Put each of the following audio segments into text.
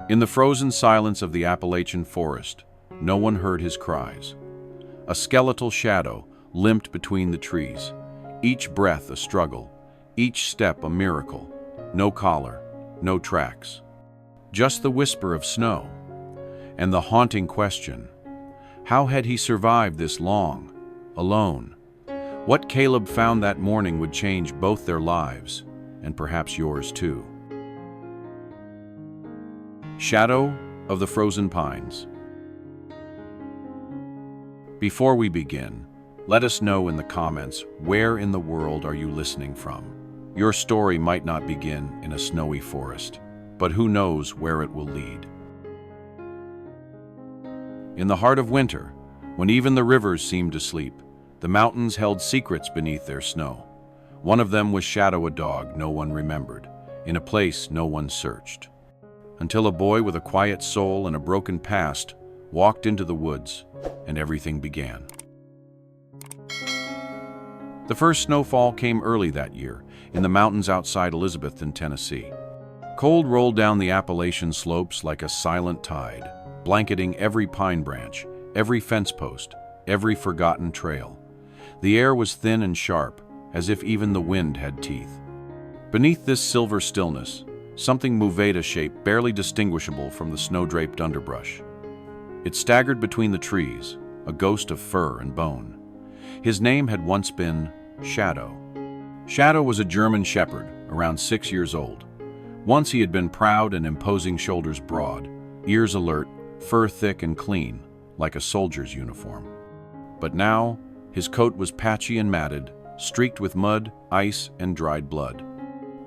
In the frozen silence of the Appalachian forest, no one heard his cries. A skeletal shadow limped between the trees, each breath a struggle, each step a miracle. No collar, no tracks. Just the whisper of snow. And the haunting question, how had he survived this long, alone? What Caleb found that morning would change both their lives, and perhaps yours too. Shadow of the Frozen Pines. Before we begin, let us know in the comments, where in the world are you listening from? Your story might not begin in a snowy forest, but who knows where it will lead. In the heart of winter, when even the rivers seemed to sleep, the mountains held secrets beneath their snow. One of them was Shadow, a dog no one remembered, in a place no one searched. Until a boy with a quiet soul and a broken past walked into the woods, and everything began. The first snowfall came early that year, in the mountains outside Elizabethton, Tennessee. Cold rolled down the Appalachian slopes like a silent tide, blanketing every pine branch, every fence post, every forgotten trail. The air was thin and sharp, as if even the wind had teeth. Beneath this silver stillness, something moved, a shape barely distinguishable from the snow-draped underbrush. It staggered between the trees, a ghost of fur and bone. His name had once been Shadow. Shadow was a German shepherd, around 6 years old. Once he had been proud and imposing, shoulders broad, ears alert, fur thick and clean, like a soldier's uniform. But now, his coat was patchy and matted, streaked with mud, ice, and dried blood.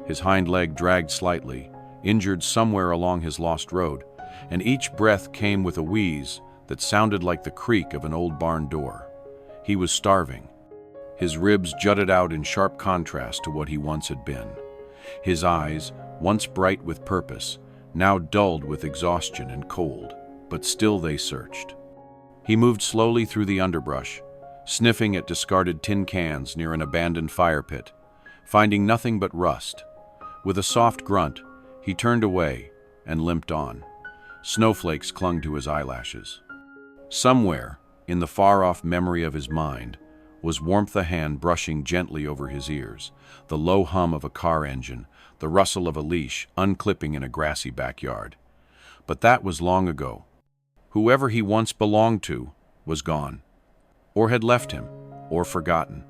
His hind leg dragged slightly, injured somewhere along his lost road, and each breath came with a wheeze that sounded like the creak of an old barn door. He was starving. His ribs jutted out in sharp contrast to what he once had been. His eyes, once bright with purpose, now dulled with exhaustion and cold, but still they searched. He moved slowly through the underbrush, sniffing at discarded tin cans near an abandoned fire pit, finding nothing but rust. With a soft grunt, he turned away and limped on. Snowflakes clung to his eyelashes. Somewhere, in the far-off memory of his mind, was warmth, a hand brushing gently over his ears, the low hum of a car engine, the rustle of a leash unclipping in a grassy backyard. But that was long ago. Whoever he once belonged to was gone, or had left him, or forgotten.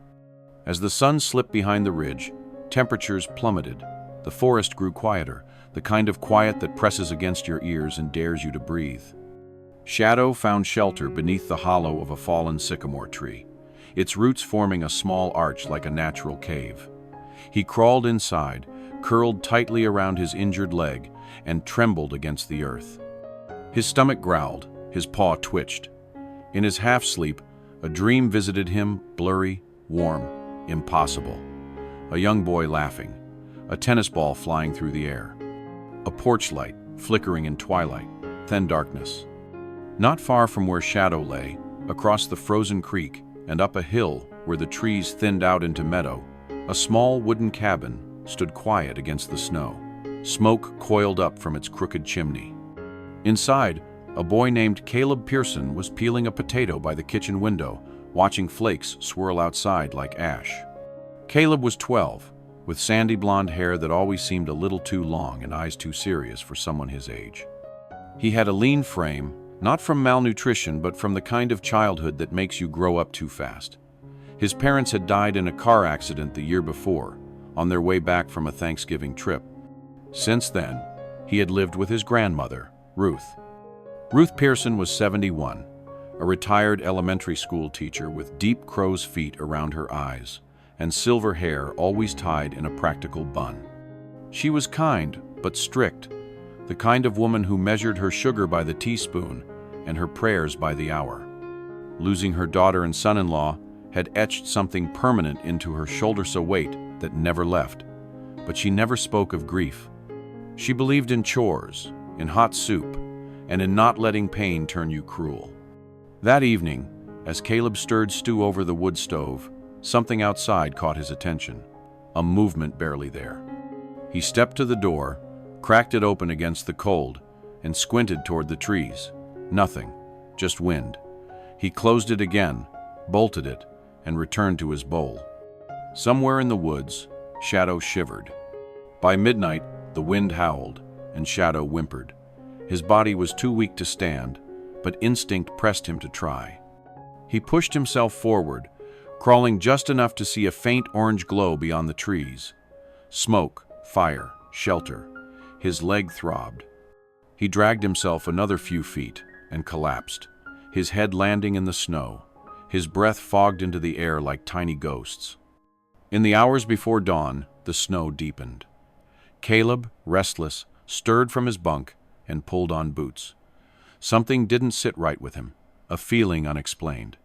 As the sun slipped behind the ridge, temperatures plummeted. The forest grew quieter, the kind of quiet that presses against your ears and dares you to breathe. Shadow found shelter beneath the hollow of a fallen sycamore tree, its roots forming a small arch like a natural cave. He crawled inside, curled tightly around his injured leg, and trembled against the earth. His stomach growled, his paw twitched. In his half-sleep, a dream visited him, blurry, warm, impossible. A young boy laughing, a tennis ball flying through the air, a porch light flickering in twilight, then darkness. Not far from where Shadow lay, across the frozen creek and up a hill where the trees thinned out into meadow, a small wooden cabin stood quiet against the snow. Smoke coiled up from its crooked chimney. Inside, a boy named Caleb Pearson was peeling a potato by the kitchen window, watching flakes swirl outside like ash. Caleb was 12, with sandy blonde hair that always seemed a little too long and eyes too serious for someone his age. He had a lean frame, not from malnutrition but from the kind of childhood that makes you grow up too fast. His parents had died in a car accident the year before, on their way back from a Thanksgiving trip. Since then, he had lived with his grandmother, Ruth. Ruth Pearson was 71, a retired elementary school teacher with deep crow's feet around her eyes and silver hair always tied in a practical bun. She was kind but strict, the kind of woman who measured her sugar by the teaspoon and her prayers by the hour. Losing her daughter and son-in-law had etched something permanent into her shoulder-so weight that never left, but she never spoke of grief. She believed in chores, in hot soup, and in not letting pain turn you cruel. That evening, as Caleb stirred stew over the wood stove, something outside caught his attention, a movement barely there. He stepped to the door, cracked it open against the cold, and squinted toward the trees. Nothing, just wind. He closed it again, bolted it, and returned to his bowl. Somewhere in the woods, Shadow shivered. By midnight, the wind howled, and Shadow whimpered. His body was too weak to stand, but instinct pressed him to try. He pushed himself forward, crawling just enough to see a faint orange glow beyond the trees. Smoke, fire, shelter. His leg throbbed. He dragged himself another few feet and collapsed, his head landing in the snow, his breath fogged into the air like tiny ghosts. In the hours before dawn, the snow deepened. Caleb, restless, stirred from his bunk and pulled on boots. Something didn't sit right with him, a feeling unexplained.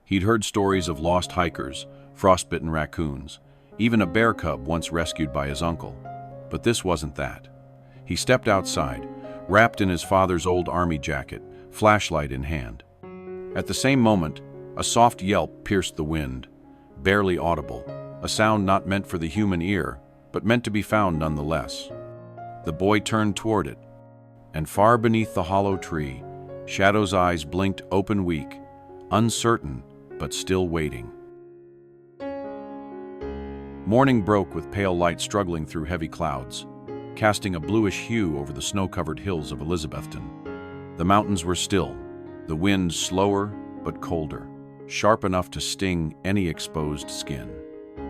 He'd heard stories of lost hikers, frostbitten raccoons, even a bear cub once rescued by his uncle. But this wasn't that. He stepped outside, wrapped in his father's old army jacket, flashlight in hand. At the same moment, a soft yelp pierced the wind, barely audible, a sound not meant for the human ear, but meant to be found nonetheless. The boy turned toward it, and far beneath the hollow tree, Shadow's eyes blinked open weak, uncertain, but still waiting. Morning broke with pale light struggling through heavy clouds, casting a bluish hue over the snow-covered hills of Elizabethton. The mountains were still, the wind slower but colder, sharp enough to sting any exposed skin.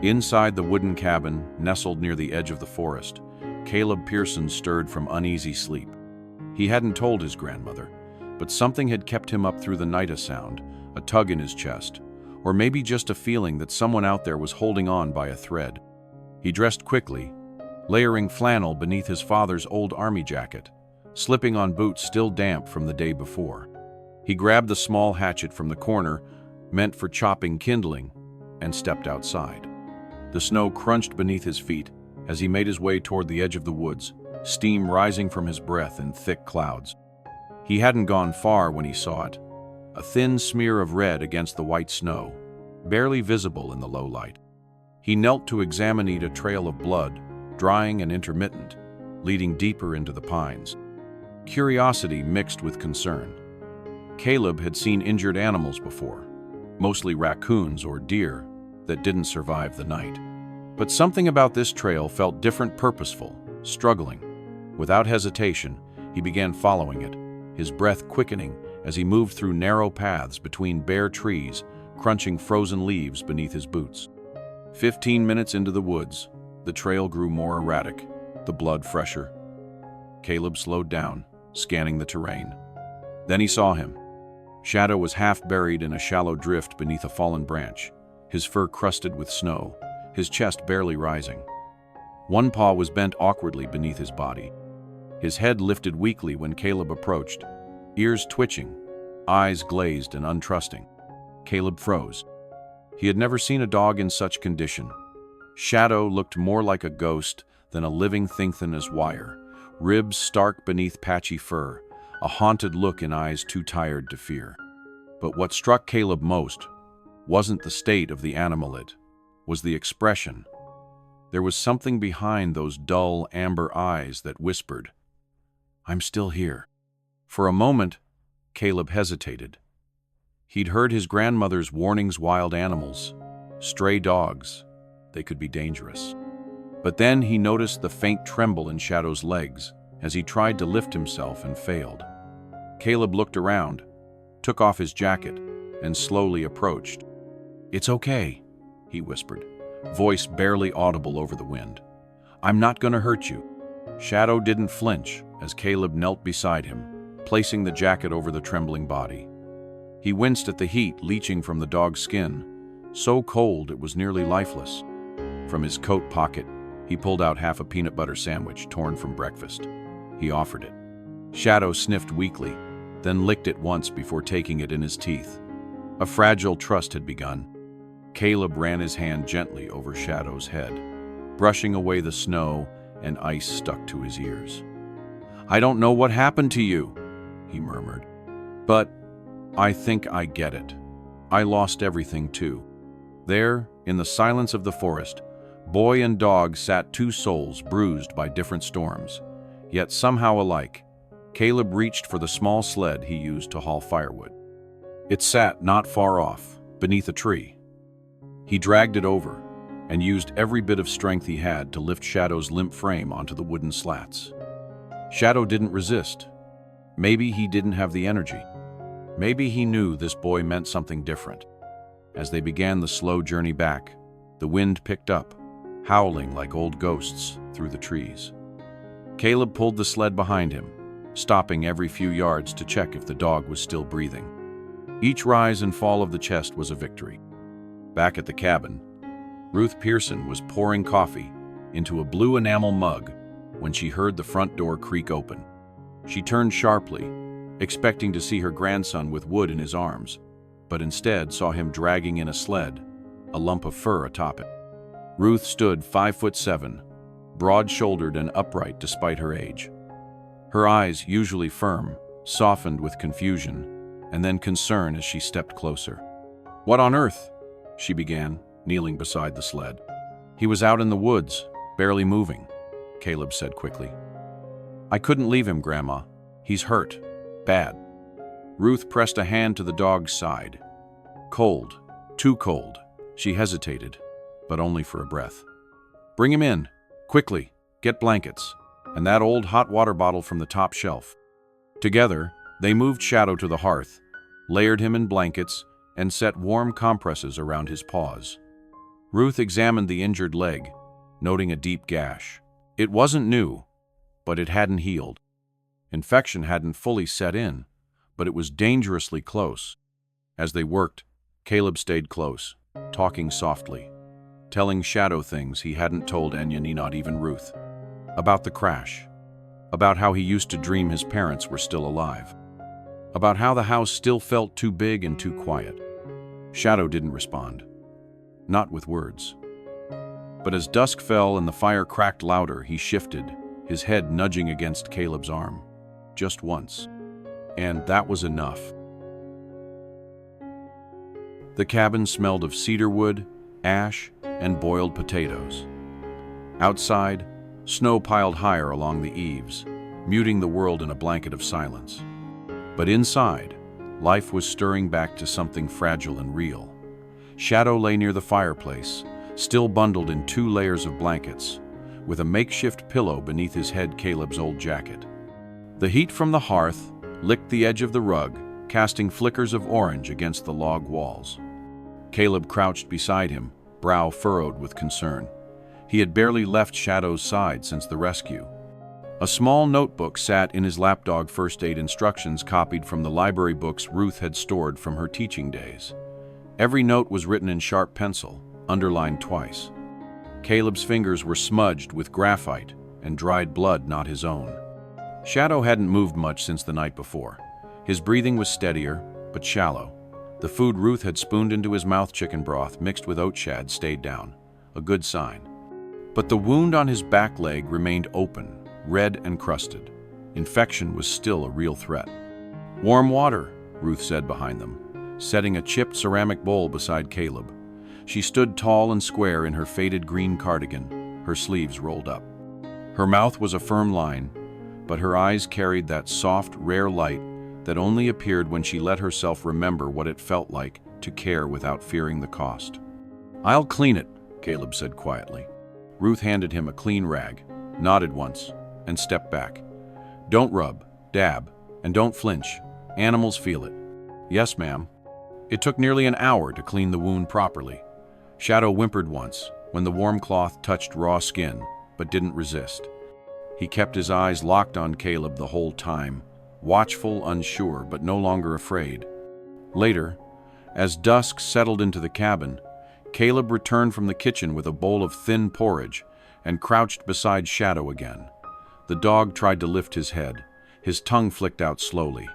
Inside the wooden cabin, nestled near the edge of the forest, Caleb Pearson stirred from uneasy sleep. He hadn't told his grandmother, but something had kept him up through the night, a sound, a tug in his chest, or maybe just a feeling that someone out there was holding on by a thread. He dressed quickly, layering flannel beneath his father's old army jacket, slipping on boots still damp from the day before. He grabbed the small hatchet from the corner, meant for chopping kindling, and stepped outside. The snow crunched beneath his feet as he made his way toward the edge of the woods, steam rising from his breath in thick clouds. He hadn't gone far when he saw it, a thin smear of red against the white snow, barely visible in the low light. He knelt to examine a trail of blood, drying and intermittent, leading deeper into the pines. Curiosity mixed with concern. Caleb had seen injured animals before, mostly raccoons or deer that didn't survive the night. But something about this trail felt different, purposeful, struggling. Without hesitation, he began following it, his breath quickening as he moved through narrow paths between bare trees, crunching frozen leaves beneath his boots. 15 minutes into the woods, the trail grew more erratic, the blood fresher. Caleb slowed down, scanning the terrain. Then he saw him. Shadow was half buried in a shallow drift beneath a fallen branch, his fur crusted with snow, his chest barely rising. One paw was bent awkwardly beneath his body. His head lifted weakly when Caleb approached, ears twitching, eyes glazed and untrusting. Caleb froze. He had never seen a dog in such condition. Shadow looked more like a ghost than a living thing, thin as wire, ribs stark beneath patchy fur, a haunted look in eyes too tired to fear. But what struck Caleb most wasn't the state of the animal, it was the expression. There was something behind those dull amber eyes that whispered, "I'm still here." For a moment, Caleb hesitated. He'd heard his grandmother's warnings: wild animals, stray dogs, they could be dangerous. But then he noticed the faint tremble in Shadow's legs as he tried to lift himself and failed. Caleb looked around, took off his jacket, and slowly approached. "It's okay," he whispered, voice barely audible over the wind. "I'm not gonna hurt you." Shadow didn't flinch as Caleb knelt beside him, placing the jacket over the trembling body. He winced at the heat leaching from the dog's skin, so cold it was nearly lifeless. From his coat pocket, he pulled out half a peanut butter sandwich torn from breakfast. He offered it. Shadow sniffed weakly, then licked it once before taking it in his teeth. A fragile trust had begun. Caleb ran his hand gently over Shadow's head, brushing away the snow and ice stuck to his ears. "I don't know what happened to you," he murmured, "but I think I get it. I lost everything too." There, in the silence of the forest, boy and dog sat, two souls bruised by different storms, yet somehow alike, Caleb reached for the small sled he used to haul firewood. It sat not far off, beneath a tree. He dragged it over and used every bit of strength he had to lift Shadow's limp frame onto the wooden slats. Shadow didn't resist. Maybe he didn't have the energy. Maybe he knew this boy meant something different. As they began the slow journey back, the wind picked up, howling like old ghosts through the trees. Caleb pulled the sled behind him, stopping every few yards to check if the dog was still breathing. Each rise and fall of the chest was a victory. Back at the cabin, Ruth Pearson was pouring coffee into a blue enamel mug when she heard the front door creak open. She turned sharply, expecting to see her grandson with Wood in his arms, but instead saw him dragging in a sled, a lump of fur atop it. Ruth stood 5'7", broad-shouldered and upright despite her age. Her eyes, usually firm, softened with confusion and then concern as she stepped closer. "What on earth?" she began, kneeling beside the sled. "He was out in the woods, barely moving," Caleb said quickly. "I couldn't leave him, Grandma. He's hurt. Bad." Ruth pressed a hand to the dog's side. Cold, too cold. She hesitated, but only for a breath. "Bring him in. Quickly. Get blankets. And that old hot water bottle from the top shelf." Together, they moved Shadow to the hearth, layered him in blankets, and set warm compresses around his paws. Ruth examined the injured leg, noting a deep gash. It wasn't new, but it hadn't healed. Infection hadn't fully set in, but it was dangerously close. As they worked, Caleb stayed close, talking softly, telling Shadow things he hadn't told Enya, not even Ruth. About the crash, about how he used to dream his parents were still alive, about how the house still felt too big and too quiet. Shadow didn't respond, not with words. But as dusk fell and the fire cracked louder, he shifted, his head nudging against Caleb's arm, just once. And that was enough. The cabin smelled of cedar wood, ash, and boiled potatoes. Outside, snow piled higher along the eaves, muting the world in a blanket of silence. But inside, life was stirring back to something fragile and real. Shadow lay near the fireplace, still bundled in 2 layers of blankets, with a makeshift pillow beneath his head, Caleb's old jacket. The heat from the hearth licked the edge of the rug, casting flickers of orange against the log walls. Caleb crouched beside him, brow furrowed with concern. He had barely left Shadow's side since the rescue. A small notebook sat in his lapdog first aid instructions copied from the library books Ruth had stored from her teaching days. Every note was written in sharp pencil, underlined twice. Caleb's fingers were smudged with graphite and dried blood not his own. Shadow hadn't moved much since the night before. His breathing was steadier, but shallow. The food Ruth had spooned into his mouth, chicken broth mixed with oat shad, stayed down, a good sign. But the wound on his back leg remained open, red and crusted. Infection was still a real threat. "Warm water," Ruth said behind them, setting a chipped ceramic bowl beside Caleb. She stood tall and square in her faded green cardigan, her sleeves rolled up. Her mouth was a firm line, but her eyes carried that soft, rare light that only appeared when she let herself remember what it felt like to care without fearing the cost. "I'll clean it," Caleb said quietly. Ruth handed him a clean rag, nodded once, and stepped back. "Don't rub, dab, and don't flinch. Animals feel it." "Yes, ma'am." It took nearly an hour to clean the wound properly. Shadow whimpered once when the warm cloth touched raw skin, but didn't resist. He kept his eyes locked on Caleb the whole time, watchful, unsure, but no longer afraid. Later, as dusk settled into the cabin, Caleb returned from the kitchen with a bowl of thin porridge and crouched beside Shadow again. The dog tried to lift his head, his tongue flicked out slowly.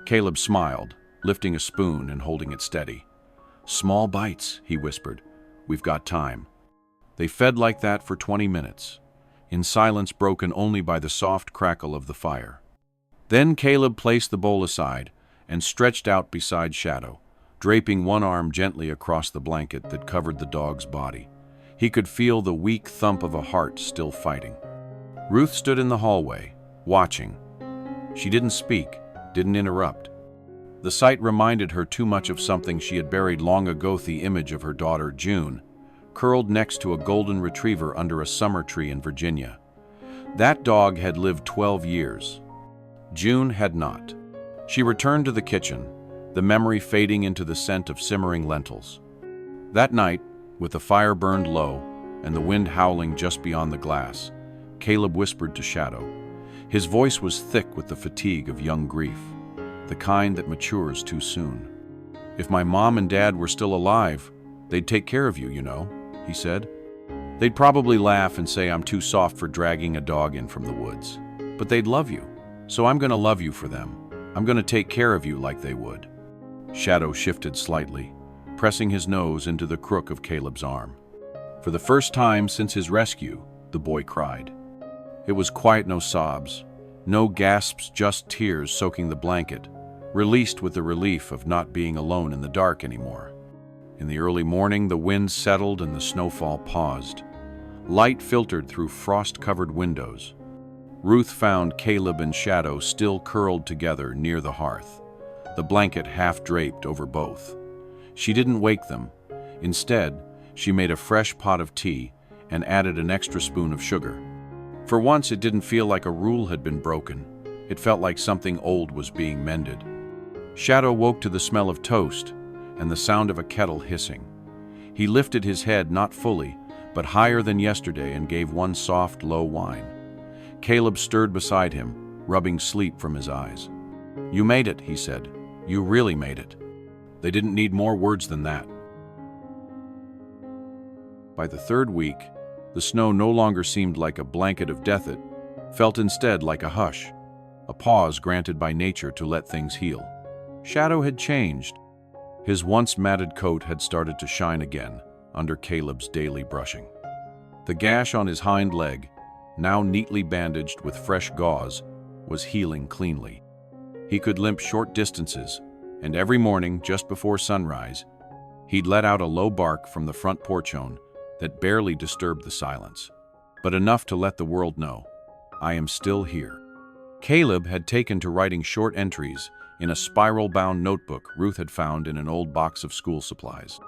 Caleb smiled, lifting a spoon and holding it steady. "Small bites," he whispered. "We've got time." They fed like that for 20 minutes, in silence broken only by the soft crackle of the fire. Then Caleb placed the bowl aside and stretched out beside Shadow, draping one arm gently across the blanket that covered the dog's body. He could feel the weak thump of a heart still fighting. Ruth stood in the hallway, watching. She didn't speak, didn't interrupt. The sight reminded her too much of something she had buried long ago, the image of her daughter, June, curled next to a golden retriever under a summer tree in Virginia. That dog had lived 12 years. June had not. She returned to the kitchen, the memory fading into the scent of simmering lentils. That night, with the fire burned low and the wind howling just beyond the glass, Caleb whispered to Shadow. His voice was thick with the fatigue of young grief, the kind that matures too soon. "If my mom and dad were still alive, they'd take care of you, you know," he said. "They'd probably laugh and say I'm too soft for dragging a dog in from the woods. But they'd love you, so I'm gonna love you for them. I'm gonna take care of you like they would." Shadow shifted slightly, pressing his nose into the crook of Caleb's arm. For the first time since his rescue, the boy cried. It was quiet, no sobs, no gasps, just tears soaking the blanket, released with the relief of not being alone in the dark anymore. In the early morning, the wind settled and the snowfall paused. Light filtered through frost-covered windows. Ruth found Caleb and Shadow still curled together near the hearth, the blanket half draped over both. She didn't wake them. Instead, she made a fresh pot of tea and added an extra spoon of sugar. For once, it didn't feel like a rule had been broken. It felt like something old was being mended. Shadow woke to the smell of toast and the sound of a kettle hissing. He lifted his head, not fully, but higher than yesterday, and gave one soft, low whine. Caleb stirred beside him, rubbing sleep from his eyes. "You made it," he said. "You really made it." They didn't need more words than that. By the third week, the snow no longer seemed like a blanket of death. It felt instead like a hush, a pause granted by nature to let things heal. Shadow had changed. His once matted coat had started to shine again under Caleb's daily brushing. The gash on his hind leg, now neatly bandaged with fresh gauze, was healing cleanly. He could limp short distances, and every morning, just before sunrise, he'd let out a low bark from the front porch that barely disturbed the silence, but enough to let the world know, "I am still here." Caleb had taken to writing short entries in a spiral-bound notebook Ruth had found in an old box of school supplies.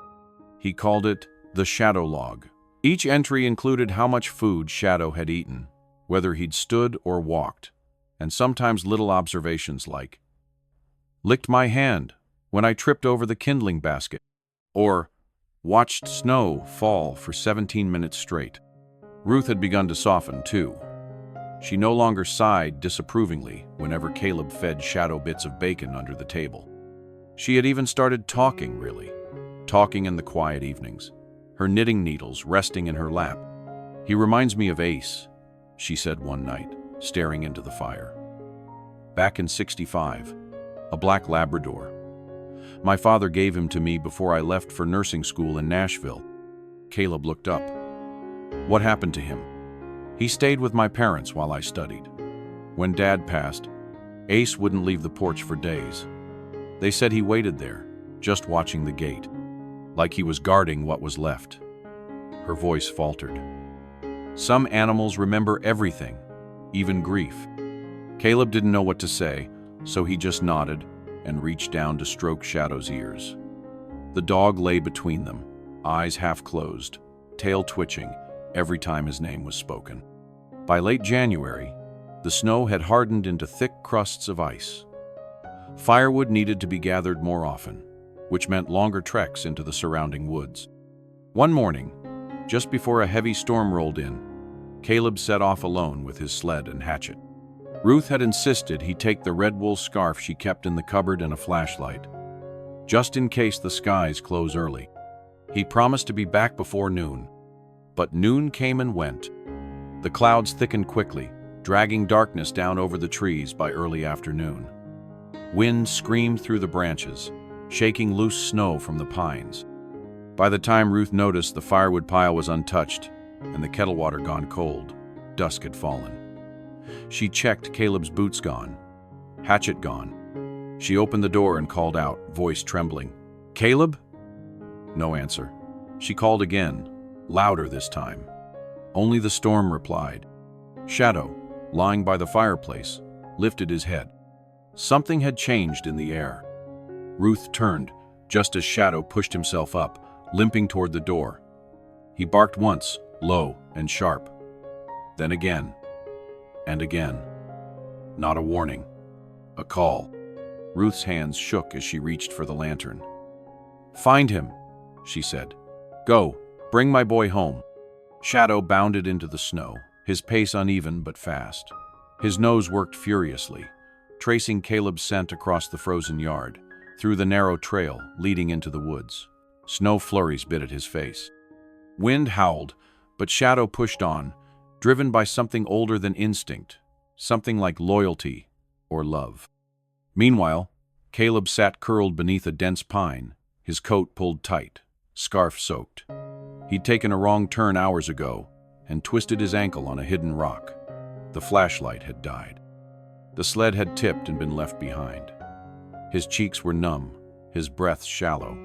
He called it the Shadow Log. Each entry included how much food Shadow had eaten, whether he'd stood or walked, and sometimes little observations like, "Licked my hand when I tripped over the kindling basket," or "Watched snow fall for 17 minutes straight." Ruth had begun to soften, too. She no longer sighed disapprovingly whenever Caleb fed Shadow bits of bacon under the table. She had even started talking, really. Talking in the quiet evenings, her knitting needles resting in her lap. "He reminds me of Ace," she said one night, staring into the fire. "Back in '65, a black Labrador. My father gave him to me before I left for nursing school in Nashville." Caleb looked up. "What happened to him?" "He stayed with my parents while I studied. When Dad passed, Ace wouldn't leave the porch for days. They said he waited there, just watching the gate, like he was guarding what was left." Her voice faltered. "Some animals remember everything, even grief." Caleb didn't know what to say, so he just nodded and reached down to stroke Shadow's ears. The dog lay between them, eyes half closed, tail twitching every time his name was spoken. By late January, the snow had hardened into thick crusts of ice. Firewood needed to be gathered more often, which meant longer treks into the surrounding woods. One morning, just before a heavy storm rolled in, Caleb set off alone with his sled and hatchet. Ruth had insisted he take the red wool scarf she kept in the cupboard and a flashlight, just in case the skies close early. He promised to be back before noon, but noon came and went. The clouds thickened quickly, dragging darkness down over the trees by early afternoon. Wind screamed through the branches, shaking loose snow from the pines. By the time Ruth noticed the firewood pile was untouched and the kettle water gone cold, dusk had fallen. She checked Caleb's boots gone, hatchet gone. She opened the door and called out, voice trembling, "Caleb?" No answer. She called again, louder this time. Only the storm replied. Shadow, lying by the fireplace, lifted his head. Something had changed in the air. Ruth turned, just as Shadow pushed himself up, limping toward the door. He barked once, low and sharp. Then again, and again. Not a warning. A call. Ruth's hands shook as she reached for the lantern. "Find him," she said. "Go, bring my boy home." Shadow bounded into the snow, his pace uneven but fast. His nose worked furiously, tracing Caleb's scent across the frozen yard, through the narrow trail leading into the woods. Snow flurries bit at his face. Wind howled, but Shadow pushed on, driven by something older than instinct, something like loyalty or love. Meanwhile, Caleb sat curled beneath a dense pine, his coat pulled tight, scarf soaked. He'd taken a wrong turn hours ago and twisted his ankle on a hidden rock. The flashlight had died. The sled had tipped and been left behind. His cheeks were numb, his breath shallow.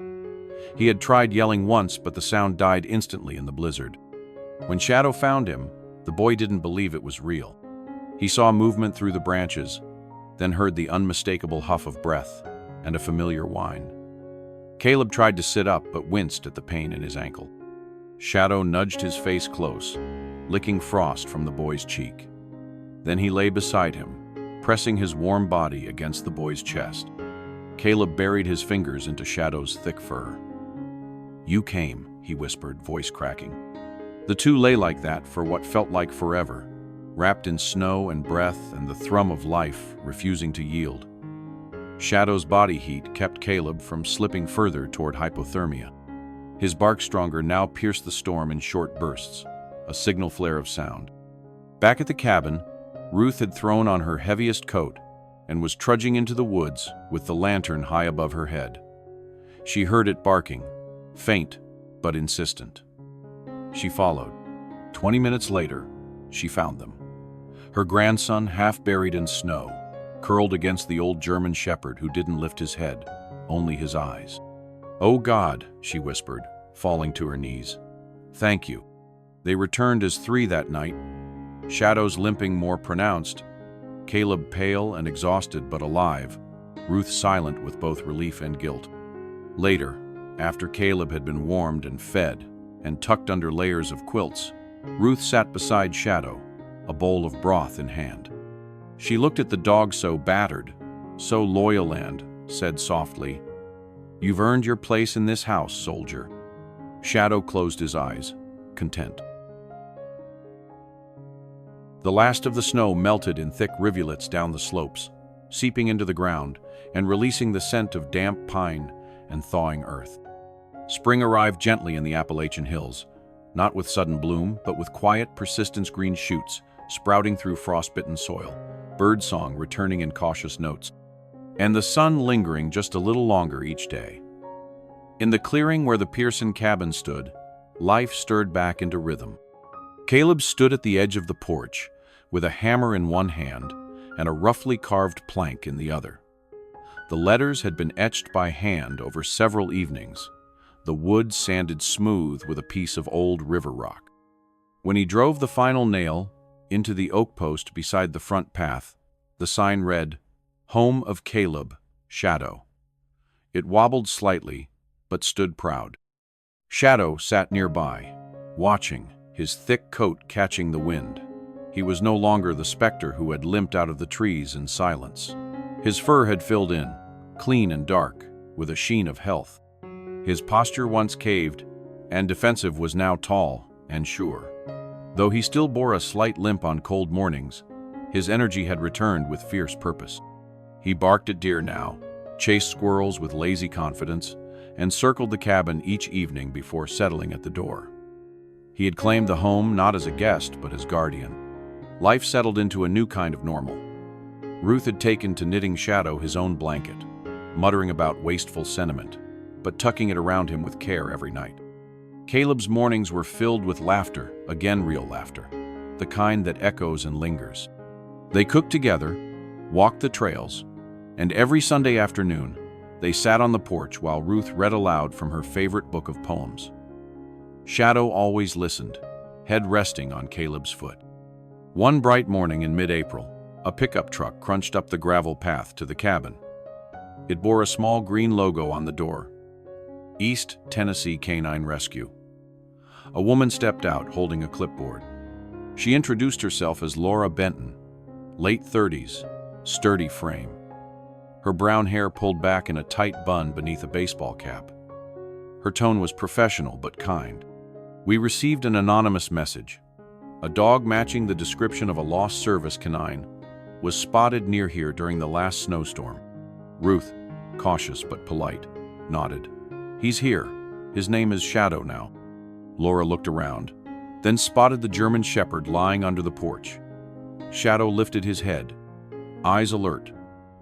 He had tried yelling once, but the sound died instantly in the blizzard. When Shadow found him, the boy didn't believe it was real. He saw movement through the branches, then heard the unmistakable huff of breath and a familiar whine. Caleb tried to sit up but winced at the pain in his ankle. Shadow nudged his face close, licking frost from the boy's cheek. Then he lay beside him, pressing his warm body against the boy's chest. Caleb buried his fingers into Shadow's thick fur. "You came," he whispered, voice cracking. The two lay like that for what felt like forever, wrapped in snow and breath and the thrum of life refusing to yield. Shadow's body heat kept Caleb from slipping further toward hypothermia. His bark stronger now pierced the storm in short bursts, a signal flare of sound. Back at the cabin, Ruth had thrown on her heaviest coat and was trudging into the woods with the lantern high above her head. She heard it barking, faint but insistent. She followed. 20 minutes later, she found them. Her grandson, half buried in snow, curled against the old German shepherd who didn't lift his head, only his eyes. "Oh God," she whispered, falling to her knees. "Thank you." They returned as three that night, Shadow's limping more pronounced, Caleb pale and exhausted but alive, Ruth silent with both relief and guilt. Later, after Caleb had been warmed and fed and tucked under layers of quilts, Ruth sat beside Shadow, a bowl of broth in hand. She looked at the dog so battered, so loyal, and said softly, "You've earned your place in this house, soldier." Shadow closed his eyes, content. The last of the snow melted in thick rivulets down the slopes, seeping into the ground and releasing the scent of damp pine and thawing earth. Spring arrived gently in the Appalachian hills, not with sudden bloom, but with quiet, persistent green shoots sprouting through frostbitten soil, birdsong returning in cautious notes, and the sun lingering just a little longer each day. In the clearing where the Pearson cabin stood, life stirred back into rhythm. Caleb stood at the edge of the porch, with a hammer in one hand and a roughly carved plank in the other. The letters had been etched by hand over several evenings, the wood sanded smooth with a piece of old river rock. When he drove the final nail into the oak post beside the front path, the sign read, "Home of Caleb, Shadow." It wobbled slightly, but stood proud. Shadow sat nearby, watching, his thick coat catching the wind. He was no longer the specter who had limped out of the trees in silence. His fur had filled in, clean and dark, with a sheen of health. His posture, once caved and defensive, was now tall and sure. Though he still bore a slight limp on cold mornings, his energy had returned with fierce purpose. He barked at deer now, chased squirrels with lazy confidence, and circled the cabin each evening before settling at the door. He had claimed the home not as a guest, but as guardian. Life settled into a new kind of normal. Ruth had taken to knitting Shadow his own blanket, muttering about wasteful sentiment, but tucking it around him with care every night. Caleb's mornings were filled with laughter, again real laughter, the kind that echoes and lingers. They cooked together, walked the trails, and every Sunday afternoon, they sat on the porch while Ruth read aloud from her favorite book of poems. Shadow always listened, head resting on Caleb's foot. One bright morning in mid-April, A pickup truck crunched up the gravel path to the cabin. It bore a small green logo on the door. East Tennessee Canine Rescue. A woman stepped out, holding a clipboard. She introduced herself as Laura Benton, late 30s, sturdy frame. Her brown hair pulled back in a tight bun beneath a baseball cap. Her tone was professional but kind. We received an anonymous message. A dog matching the description of a lost service canine was spotted near here during the last snowstorm. Ruth, cautious but polite, nodded. He's here. His name is Shadow now. Laura looked around, then spotted the German Shepherd lying under the porch. Shadow lifted his head, eyes alert,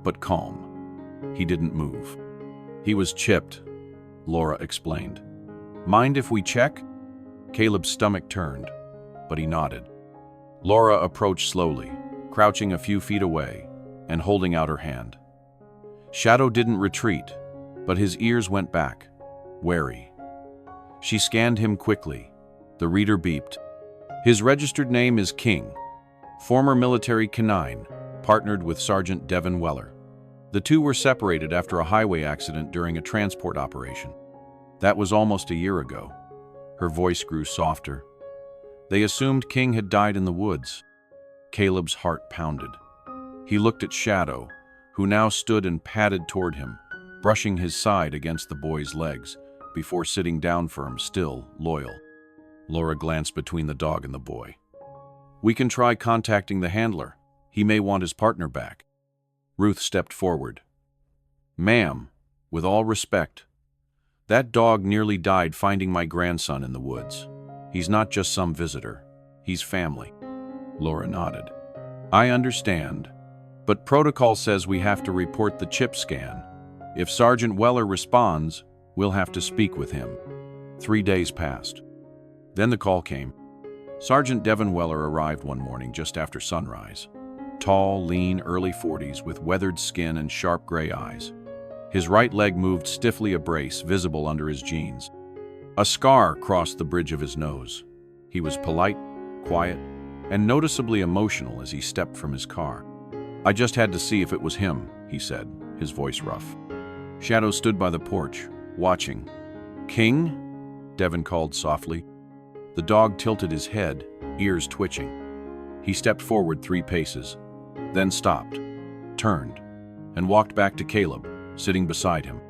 but calm. He didn't move. He was chipped, Laura explained. Mind if we check? Caleb's stomach turned, but he nodded. Laura approached slowly, crouching a few feet away and holding out her hand. Shadow didn't retreat, but his ears went back, wary. She scanned him quickly. The reader beeped. His registered name is King, former military canine, partnered with Sergeant Devin Weller. The two were separated after a highway accident during a transport operation. That was almost a year ago. Her voice grew softer. They assumed King had died in the woods. Caleb's heart pounded. He looked at Shadow, who now stood and padded toward him, brushing his side against the boy's legs, before sitting down firm, still loyal. Laura glanced between the dog and the boy. We can try contacting the handler. He may want his partner back. Ruth stepped forward. Ma'am, with all respect, that dog nearly died finding my grandson in the woods. He's not just some visitor. He's family. Laura nodded. I understand, but protocol says we have to report the chip scan. If Sergeant Weller responds, we'll have to speak with him. 3 days passed. Then the call came. Sergeant Devin Weller arrived one morning just after sunrise. Tall, lean, early 40s with weathered skin and sharp gray eyes. His right leg moved stiffly, a brace visible under his jeans. A scar crossed the bridge of his nose. He was polite, quiet, and noticeably emotional as he stepped from his car. I just had to see if it was him, he said, his voice rough. Shadow stood by the porch, watching. King? Devin called softly. The dog tilted his head, ears twitching. He stepped forward 3 paces, then stopped, turned, and walked back to Caleb, sitting beside him.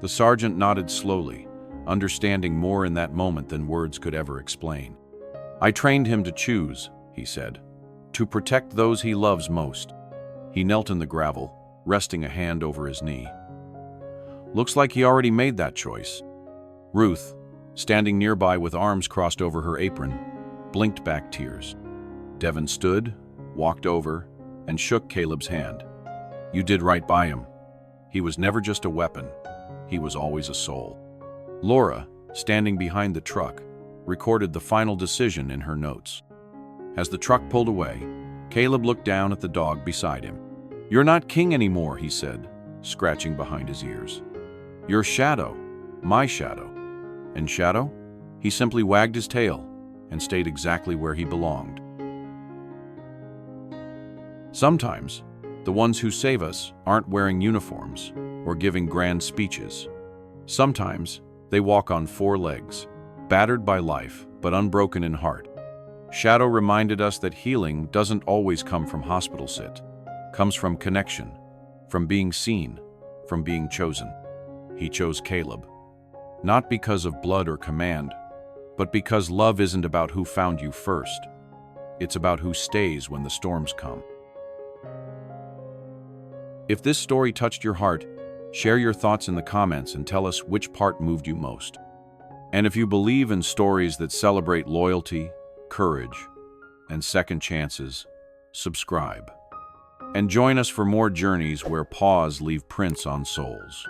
The sergeant nodded slowly, understanding more in that moment than words could ever explain. I trained him to choose, he said, to protect those he loves most. He knelt in the gravel, resting a hand over his knee. Looks like he already made that choice. Ruth, standing nearby with arms crossed over her apron, blinked back tears. Devin stood, walked over, and shook Caleb's hand. You did right by him. He was never just a weapon. He was always a soul. Laura, standing behind the truck, recorded the final decision in her notes. As the truck pulled away, Caleb looked down at the dog beside him. You're not King anymore, he said, scratching behind his ears. You're Shadow, my Shadow. And Shadow? He simply wagged his tail and stayed exactly where he belonged. Sometimes, the ones who save us aren't wearing uniforms or giving grand speeches. Sometimes, they walk on 4 legs, battered by life but unbroken in heart. Shadow reminded us that healing doesn't always come from hospital sit. Comes from connection, from being seen, from being chosen. He chose Caleb. Not because of blood or command, but because love isn't about who found you first. It's about who stays when the storms come. If this story touched your heart, share your thoughts in the comments and tell us which part moved you most. And if you believe in stories that celebrate loyalty, courage, and second chances, subscribe. And join us for more journeys where paws leave prints on souls.